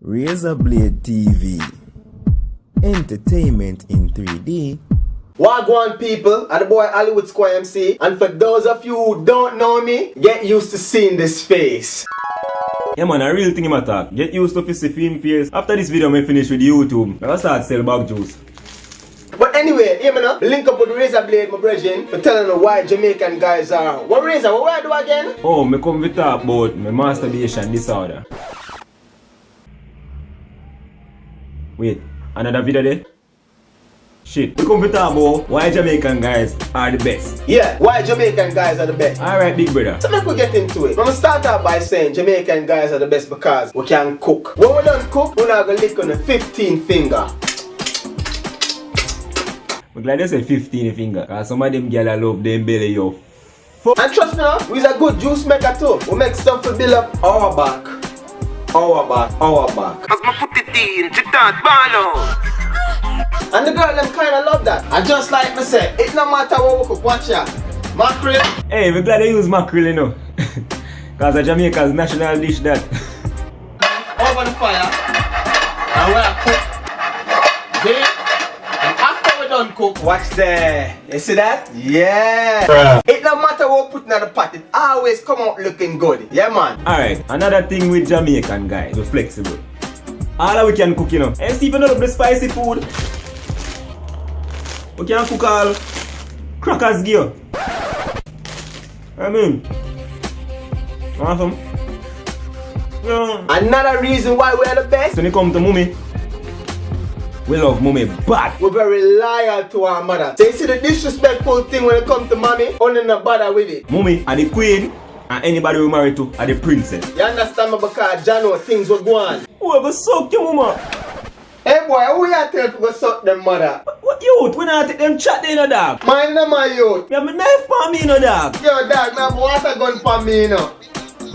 Razablade TV. Entertainment in 3D. Wagwan people, I'm the boy Hollywoodsquitv, and for those of you who don't know me, get used to seeing this face. Yeah man, a real thing in my talk. Get used to see film face. After this video, I finish with YouTube. I start sell bag juice. But anyway, here me now, link up with Razablade, my brethren, for telling them why Jamaican guys are. What Razor, what I do again? Oh, me come to talk about my masturbation disorder. Wait, another video there? Shit, we come to talk about why Jamaican guys are the best. Yeah, why Jamaican guys are the best. Alright, big brother. So let's get into it. I'm gonna start out by saying Jamaican guys are the best because we can cook. When we done cook, we're not gonna lick on the 15th finger. I'm glad you say 15 finger, cause some of them girls love them belly yo. And trust me now, we're a good juice maker too. We make stuff to build up our back. Our back. As my put it in, to that ball. And the girl them kinda love that. And just like me say, it no matter what we cook, watch ya. Mackerel. Hey, I'm glad they use mackerel, you know. Cause a Jamaica's national dish that. Over the fire. And we're cook. See? And after we done cook, watch there. You see that? Yeah. It no matter what we put in the pot, it always come out looking good. Yeah man. Alright, another thing with Jamaican guys, we're flexible. All that we can cook, you know. And see if you know the spicy food. We can cook all crackers gear. I mean, awesome. Yeah. Another reason why we're the best. When it comes to mommy, we love mommy bad. We're very loyal to our mother. So you see the disrespectful thing when it comes to mommy, only no bother with it. Mommy are the queen, and anybody we married to are the princess. You understand me because John know things will go on. Who ever suck your mama? Hey boy, who you tell to go suck them mother? What youth? When I take them chat in a dog? Mind them my youth. You have a knife for me in a dog. Yo dog, now water gun for me you know.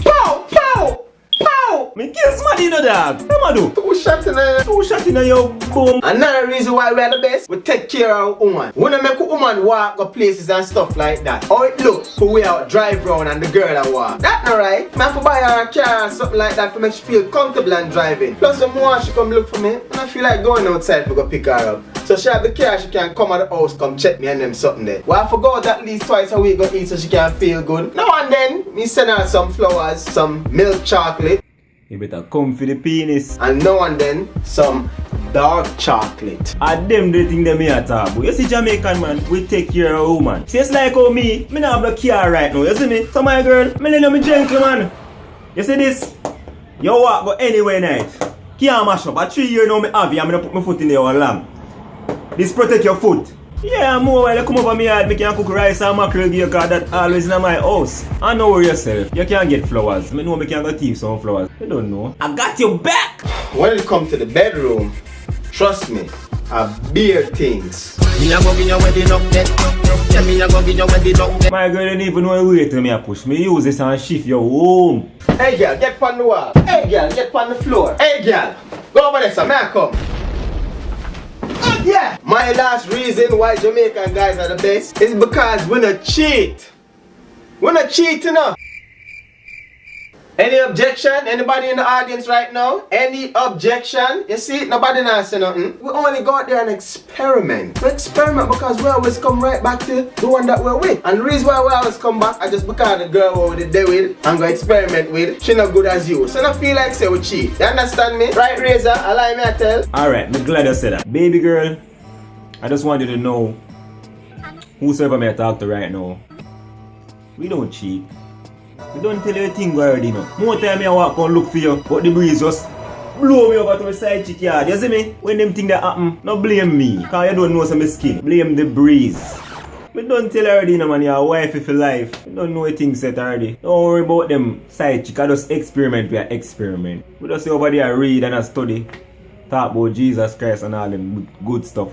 Pow! Pow! Pow! Me kill somebody in a dog. What am I do? 2 shots in a... 2 shots in a your boom. Another reason why we are the best, we take care of a woman. We don't make a woman walk go places and stuff like that. How it look for we out drive round and the girl that walk. That not right. I have to buy her a car or something like that to make she feel comfortable and driving. Plus the more she come look for me, and I feel like going outside to go pick her up. So she have the car, she can come at the house, come check me and them something there. Well I forgot at least twice a week go eat so she can feel good. Now and then, me send her some flowers, some milk chocolate. You better come for the penis. And now and then, some dark chocolate. And them the thing them here talk about. You see Jamaican man, we take care of a woman. See it's like how me not have the car right now, you see me? So my girl, me know me gentleman. You see this? You walk go anywhere night. Can't mash up. A 3 years now me have you and me put my foot in there all long. This protect your foot. Yeah, more while you come over me yard, me can cook rice and mackerel gear cause that always in my house. I know yourself. You can't get flowers. I know me can go thief some flowers. You don't know. I got your back! When it comes to the bedroom, trust me, I bear things. My girl don't even know where to me I push. Me use this and shift your home. Hey girl, get on the wall. Hey girl, get on the floor. Hey girl, go over there so may I come. Yeah. My last reason why Jamaican guys are the best is because we not cheat. We not cheat enough. Any objection? Anybody in the audience right now? Any objection? You see, nobody not say nothing. We only go out there and experiment. We experiment because we always come right back to the one that we're with. And the reason why we always come back is just because the girl we there with and go experiment with, she not good as you. So I feel like say we cheat. You understand me? Right, Razor? Allow me to tell. Alright, me glad you said that. Baby girl, I just want you to know, whosoever may talk to right now, we don't cheat. We don't tell you a thing already now. More time I walk and look for you, but the breeze just blow me over to the side chick yard. You see me? When them things that happen, no blame me. Cause you don't know some skin. Blame the breeze. We don't tell already no man, you're a wife if you life. You don't know a thing set already. Don't worry about them side chick. I just experiment with experiment. We just over there read and study. Talk about Jesus Christ and all them good stuff.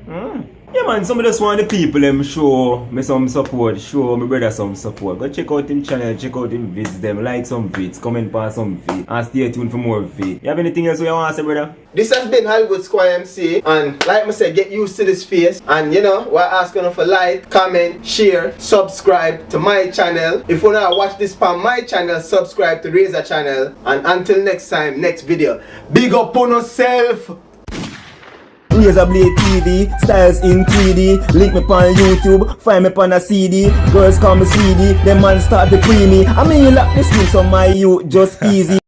Yeah man, some of just want the people them show me some support, show my brother some support. Go check out him channel, check out him vids them, like some vids, comment on some vids, and stay tuned for more vids. You have anything else you want to say, brother? This has been Hollywoodsquitv, and like I said, get used to this face. And you know, we're asking for like, comment, share, subscribe to my channel. If you wanna watch this on my channel, subscribe to Raza channel. And until next time, next video, big up on yourself. Razablade TV, styles in 3D. Link me on YouTube, find me on a CD. Girls call me Sweetie, them man start to pre me. I mean you lock the streets on my youth, just easy.